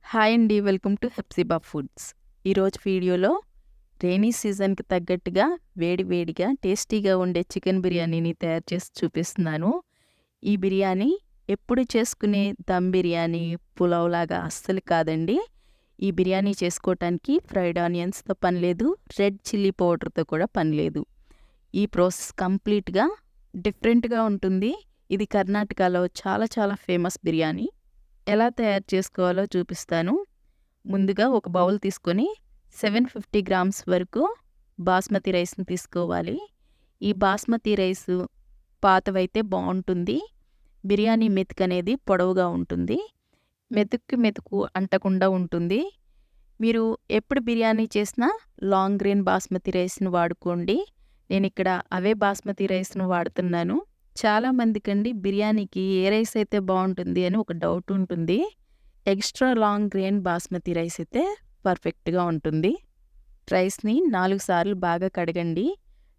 Hi అండి. Welcome to Hepsiba foods. ఈరోజు వీడియోలో రెయినీ సీజన్‌కి తగ్గట్టుగా వేడి వేడిగా టేస్టీగా ఉండే చికెన్ బిర్యానీని తయారు చేసి చూపిస్తున్నాను. ఈ బిర్యానీ ఎప్పుడు చేసుకునే దమ్ బిర్యానీ, పులావ్ లాగా అస్సలు కాదండి. ఈ బిర్యానీ చేసుకోవటానికి ఫ్రైడ్ ఆనియన్స్‌తో పని లేదు. రెడ్ చిల్లీ పౌడర్‌తో కూడా పని లేదు. ఈ ప్రాసెస్ కంప్లీట్‌గా డిఫరెంట్‌గా ఉంటుంది. ఇది కర్ణాటకలో చాలా చాలా ఫేమస్ బిర్యానీ. ఎలా తయారు చేసుకోవాలో చూపిస్తాను. ముందుగా ఒక బౌల్ తీసుకొని 750 గ్రామ్స్ వరకు బాస్మతి రైస్‌ని తీసుకోవాలి. ఈ బాస్మతి రైసు పాతవైతే బావుంటుంది. బిర్యానీ మెతుకనేది పొడవుగా ఉంటుంది. మెతుక్కి మెతుకు అంటకుండా ఉంటుంది. మీరు ఎప్పుడు బిర్యానీ చేసినా లాంగ్ గ్రెయిన్ బాస్మతి రైస్‌ని వాడుకోండి. నేనిక్కడ అవే బాస్మతి రైస్‌ను వాడుతున్నాను. చాలామందికండి బిర్యానీకి ఏ రైస్ అయితే బావుంటుంది అని ఒక డౌట్ ఉంటుంది. Extra long grain basmati rice అయితే పర్ఫెక్ట్‌గా ఉంటుంది. రైస్‌ని 4 సార్లు బాగా కడగండి.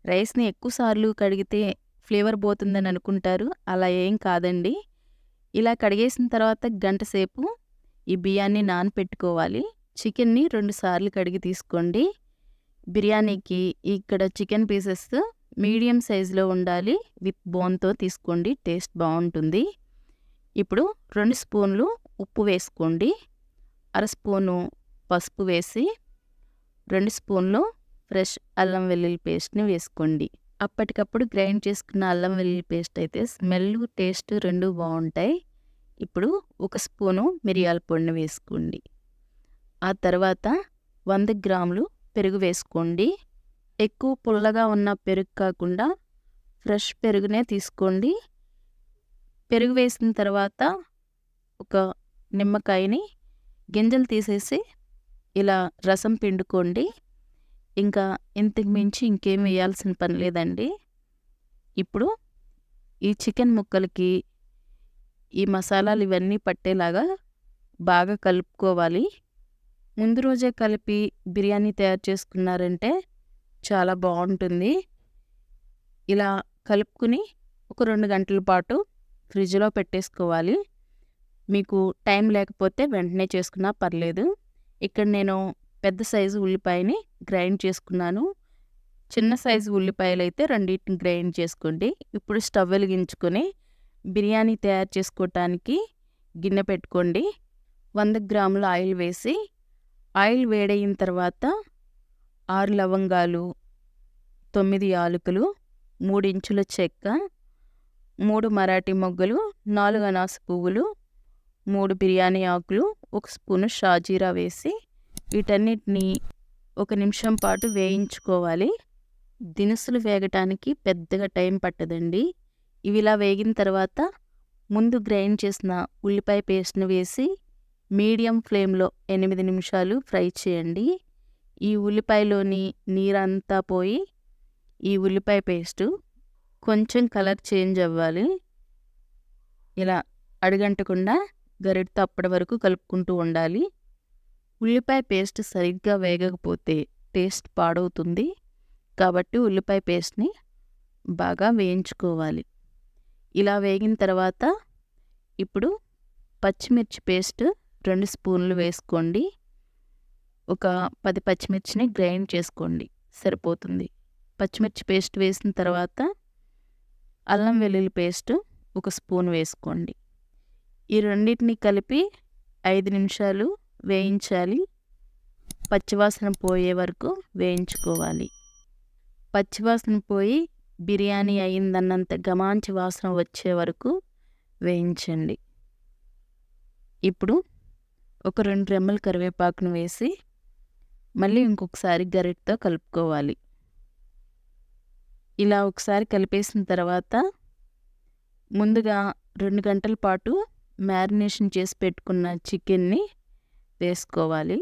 రైస్‌ని ఎక్కువ సార్లు కడిగితే ఫ్లేవర్ పోతుందని అనుకుంటారు. అలా ఏం కాదండి. ఇలా కడిగేసిన తర్వాత గంట సేపు ఈ బియ్యాన్ని నానపెట్టుకోవాలి. చికెన్‌ని 2 సార్లు కడిగి తీసుకోండి. బిర్యానీకి ఇక్కడ చికెన్ పీసెస్ మీడియం సైజులో ఉండాలి. విత్ బోన్‌తో తీసుకోండి. టేస్ట్ బావుంటుంది. ఇప్పుడు 2 స్పూన్లు ఉప్పు వేసుకోండి. అర స్పూను పసుపు వేసి 2 స్పూన్లు ఫ్రెష్ అల్లం వెల్లుల్లి పేస్ట్‌ని వేసుకోండి. అప్పటికప్పుడు గ్రైండ్ చేసుకున్న అల్లం వెల్లుల్లి పేస్ట్ అయితే స్మెల్, టేస్ట్ 2 బావుంటాయి. ఇప్పుడు ఒక స్పూను మిరియాల పొడిని వేసుకోండి. ఆ తర్వాత 100 గ్రాములు పెరుగు వేసుకోండి. ఎక్కువ పుల్లగా ఉన్న పెరుగు కాకుండా ఫ్రెష్ పెరుగునే తీసుకోండి. పెరుగు వేసిన తర్వాత ఒక నిమ్మకాయని గింజలు తీసేసి ఇలా రసం పిండుకోండి. ఇంకా ఇంతకు మించి ఇంకేం వేయాల్సిన పని లేదండి. ఇప్పుడు ఈ చికెన్ ముక్కలకి ఈ మసాలాలు ఇవన్నీ పట్టేలాగా బాగా కలుపుకోవాలి. ముందు రోజే కలిపి బిర్యానీ తయారు చేసుకున్నారంటే చాలా బావుంటుంది. ఇలా కలుపుకుని ఒక 2 గంటల పాటు ఫ్రిడ్జ్‌లో పెట్టేసుకోవాలి. మీకు టైం లేకపోతే వెంటనే చేసుకున్నా పర్లేదు. ఇక్కడ నేను పెద్ద సైజు ఉల్లిపాయని గ్రైండ్ చేసుకున్నాను. చిన్న సైజు ఉల్లిపాయలైతే రెండిటిని గ్రైండ్ చేసుకోండి. ఇప్పుడు స్టవ్ వెలిగించుకొని బిర్యానీ తయారు చేసుకోవటానికి గిన్నె పెట్టుకోండి. 100 గ్రాముల ఆయిల్ వేసి ఆయిల్ వేడయిన తర్వాత 6 లవంగాలు, 9 యాలకులు, 3 ఇంచుల చెక్క, 3 మరాఠీ మొగ్గలు, 4 అనాస పువ్వులు, 3 బిర్యానీ ఆకులు, 1 స్పూను షాజీరా వేసి వీటన్నిటిని 1 నిమిషం పాటు వేయించుకోవాలి. దినుసులు వేగటానికి పెద్దగా టైం పట్టదండి. ఇవి ఇలా వేగిన తర్వాత ముందు గ్రైండ్ చేసిన ఉల్లిపాయ పేస్ట్‌ని వేసి మీడియం ఫ్లేమ్‌లో 8 నిమిషాలు ఫ్రై చేయండి. ఈ ఉల్లిపాయలోని నీరంతా పోయి ఈ ఉల్లిపాయ పేస్టు కొంచెం కలర్ చేంజ్ అవ్వాలి. ఇలా అడుగంటకుండా గరిటెతో అప్పటి వరకు కలుపుకుంటూ ఉండాలి. ఉల్లిపాయ పేస్ట్ సరిగ్గా వేగకపోతే టేస్ట్ పాడవుతుంది. కాబట్టి ఉల్లిపాయ పేస్ట్‌ని బాగా వేయించుకోవాలి. ఇలా వేగిన తర్వాత ఇప్పుడు పచ్చిమిర్చి పేస్ట్ 2 స్పూన్లు వేసుకోండి. ఒక 10 పచ్చిమిర్చిని గ్రైండ్ చేసుకోండి సరిపోతుంది. పచ్చిమిర్చి పేస్ట్ వేసిన తర్వాత అల్లం వెల్లుల్లి పేస్ట్ 1 స్పూన్ వేసుకోండి. ఈ రెండిటిని కలిపి 5 నిమిషాలు వేయించాలి. పచ్చివాసన పోయే వరకు వేయించుకోవాలి. పచ్చివాసన పోయి బిర్యానీ అయిందన్నంత గమాంచి వాసన వచ్చే వరకు వేయించండి. ఇప్పుడు ఒక 2 రెమ్మల కరివేపాకును వేసి మళ్ళీ ఇంకొకసారి గరిటెతో కలుపుకోవాలి. ఇలా ఒకసారి కలిపేసిన తర్వాత ముందుగా 2 గంటల పాటు మ్యారినేషన్ చేసి పెట్టుకున్న చికెన్ని వేసుకోవాలి.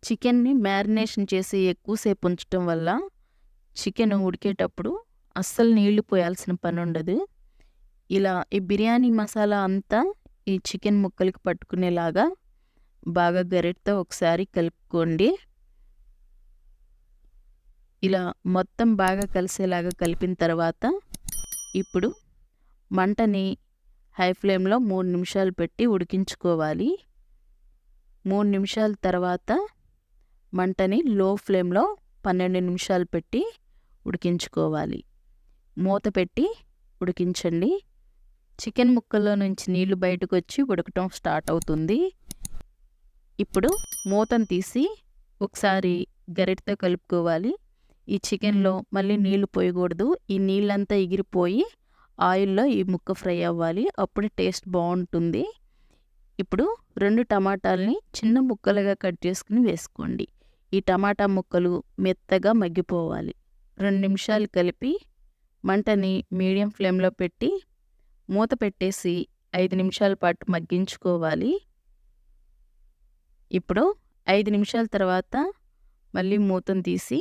చికెన్ని మ్యారినేషన్ చేసి ఎక్కువసేపు ఉంచటం వల్ల చికెన్ ఉడికేటప్పుడు అస్సలు నీళ్లు పోయాల్సిన పని ఉండదు. ఇలా ఈ బిర్యానీ మసాలా అంతా ఈ చికెన్ ముక్కలకి పట్టుకునేలాగా బాగా గరిటెతో ఒకసారి కలుపుకోండి. ఇలా మొత్తం బాగా కలిసేలాగా కలిపిన తర్వాత ఇప్పుడు మంటని హై ఫ్లేమ్‌లో 3 నిమిషాలు పెట్టి ఉడికించుకోవాలి. 3 నిమిషాల తర్వాత మంటని లో ఫ్లేమ్లో 12 నిమిషాలు పెట్టి ఉడికించుకోవాలి. మూత పెట్టి ఉడికించండి. చికెన్ ముక్కల్లో నుంచి నీళ్లు బయటకు వచ్చి ఉడకటం స్టార్ట్ అవుతుంది. ఇప్పుడు మూతను తీసి ఒకసారి గరిటెతో కలుపుకోవాలి. ఈ చికెన్లో మళ్ళీ నీళ్లు పోయకూడదు. ఈ నీళ్ళంతా ఎగిరిపోయి ఆయిల్లో ఈ ముక్క ఫ్రై అవ్వాలి. అప్పుడు టేస్ట్ బాగుంటుంది. ఇప్పుడు 2 టమాటాలని చిన్న ముక్కలుగా కట్ చేసుకుని వేసుకోండి. ఈ టమాటా ముక్కలు మెత్తగా మగ్గిపోవాలి. 2 నిమిషాలు కలిపి మంటని మీడియం ఫ్లేమ్లో పెట్టి మూత పెట్టేసి 5 నిమిషాల పాటు మగ్గించుకోవాలి. ఇప్పుడు 5 నిమిషాల తర్వాత మళ్ళీ మూతను తీసి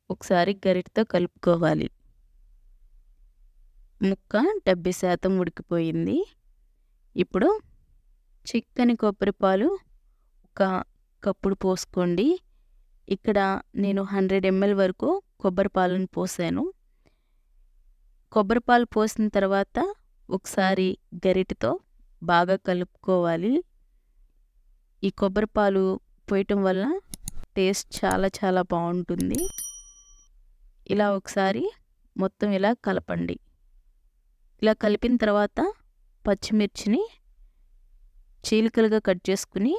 ఒకసారి గరిటెతో కలుపుకోవాలి. ముక్క 70% ఉడికిపోయింది. ఇప్పుడు చిక్కని కొబ్బరి పాలు ఒక కప్పుడు పోసుకోండి. ఇక్కడ నేను 100 ml వరకు కొబ్బరి పాలను పోసాను. కొబ్బరి పాలు పోసిన తర్వాత ఒకసారి గరిటెతో బాగా కలుపుకోవాలి. ఈ కొబ్బరి పాలు పోయటం వల్ల టేస్ట్ చాలా చాలా బాగుంటుంది. ఇలా ఒకసారి మొత్తం ఇలా కలపండి. ఇలా కలిపిన తర్వాత పచ్చిమిర్చిని చీలికలుగా కట్ చేసుకుని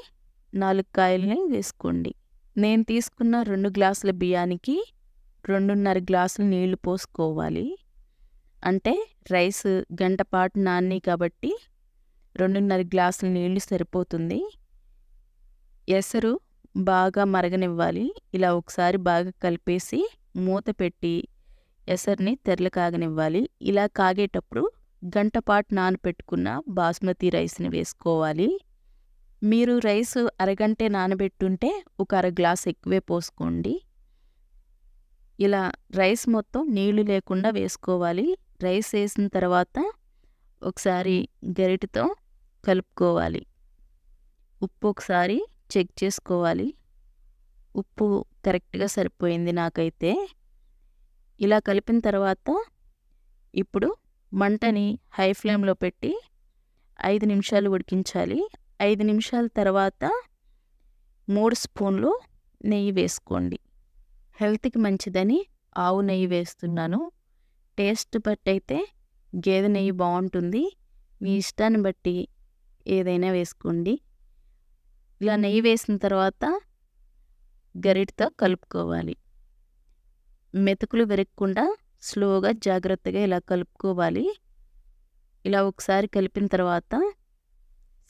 4 కాయల్ని వేసుకోండి. నేను తీసుకున్న 2 గ్లాసుల బియ్యానికి 2.5 గ్లాసులు నీళ్లు పోసుకోవాలి. అంటే రైస్ గంట పాటు నాని కాబట్టి 2.5 గ్లాసుల నీళ్లు సరిపోతుంది. ఎసరు బాగా మరగనివ్వాలి. ఇలా ఒకసారి బాగా కలిపేసి మూత పెట్టి ఎసరిని తెరలు కాగనివ్వాలి. ఇలా కాగేటప్పుడు గంట పాటు నానబెట్టుకున్న బాస్మతి రైస్ని వేసుకోవాలి. మీరు రైస్ అరగంటే నానబెట్టుంటే ఒక 1/2 గ్లాస్ ఎక్కువే పోసుకోండి. ఇలా రైస్ మొత్తం నీళ్లు లేకుండా వేసుకోవాలి. రైస్ వేసిన తర్వాత ఒకసారి గరిటెతో కలుపుకోవాలి. ఉప్పు ఒకసారి చెక్ చేసుకోవాలి. ఉప్పు కరెక్ట్గా సరిపోయింది నాకైతే. ఇలా కలిపిన తర్వాత ఇప్పుడు మంటని హై ఫ్లేమ్లో పెట్టి 5 నిమిషాలు ఉడికించాలి. 5 నిమిషాల తర్వాత 3 స్పూన్లు నెయ్యి వేసుకోండి. హెల్త్కి మంచిదని ఆవు నెయ్యి వేస్తున్నాను. టేస్ట్ బట్టి అయితే గేదె నెయ్యి బాగుంటుంది. మీ ఇష్టాన్ని బట్టి ఏదైనా వేసుకోండి. ఇలా నెయ్యి వేసిన తర్వాత గరిటెతో కలుపుకోవాలి. మెతుకులు విరగకుండా స్లోగా జాగ్రత్తగా ఇలా కలుపుకోవాలి. ఇలా ఒకసారి కలిపిన తర్వాత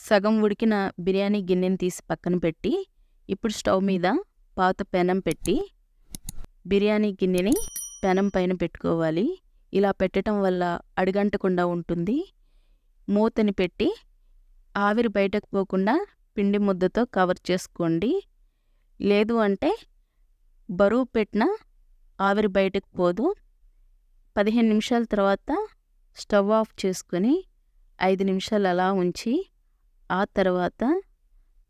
సగం ఉడికిన బిర్యానీ గిన్నెని తీసి పక్కన పెట్టి ఇప్పుడు స్టవ్ మీద పాత పెనం పెట్టి బిర్యానీ గిన్నెని పెనం పైన పెట్టుకోవాలి. ఇలా పెట్టడం వల్ల అడుగంటకుండా ఉంటుంది. మూతని పెట్టి ఆవిరి బయటకు పోకుండా పిండి ముద్దతో కవర్ చేసుకోండి. లేదు అంటే బరువు పెట్టిన ఆవిరి బయటకు పోదు. 15 నిమిషాల తర్వాత స్టవ్ ఆఫ్ చేసుకొని 5 నిమిషాలు అలా ఉంచి ఆ తర్వాత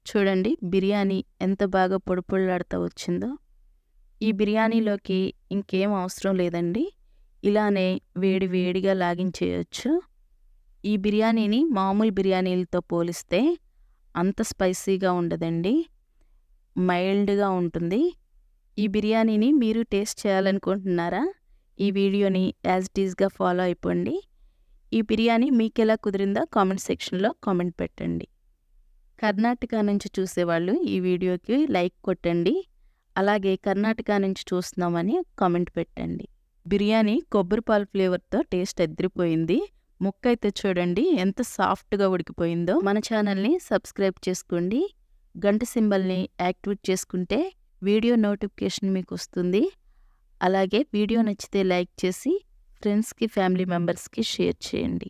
చూడండి బిర్యానీ ఎంత బాగా పొడి పొడిలాడుతూ వచ్చిందో. ఈ బిర్యానీలోకి ఇంకేం అవసరం లేదండి. ఇలానే వేడి వేడిగా లాగించేయచ్చు. ఈ బిర్యానీని మామూలు బిర్యానీలతో పోలిస్తే అంత స్పైసీగా ఉండదండి. మైల్డ్గా ఉంటుంది. ఈ బిర్యానీని మీరు టేస్ట్ చేయాలనుకుంటున్నారా? ఈ వీడియోని యాజ్ ఇట్ ఈస్గా ఫాలో అయిపోండి. ఈ బిర్యానీ మీకు ఎలా కుదిరిందో కామెంట్ సెక్షన్లో కామెంట్ పెట్టండి. కర్ణాటక నుంచి చూసేవాళ్ళు ఈ వీడియోకి లైక్ కొట్టండి. అలాగే కర్ణాటక నుంచి చూస్తున్నామని కామెంట్ పెట్టండి. బిర్యానీ కొబ్బరిపాలు ఫ్లేవర్తో టేస్ట్ అదిరిపోయింది. ముక్క అయితే చూడండి ఎంత సాఫ్ట్గా ఉడికిపోయిందో. మన ఛానల్ని సబ్స్క్రైబ్ చేసుకోండి. గంట సింబల్ని యాక్టివేట్ చేసుకుంటే వీడియో నోటిఫికేషన్ మీకు వస్తుంది. అలాగే వీడియో నచ్చితే లైక్ చేసి ఫ్రెండ్స్కి ఫ్యామిలీ మెంబర్స్కి షేర్ చేయండి.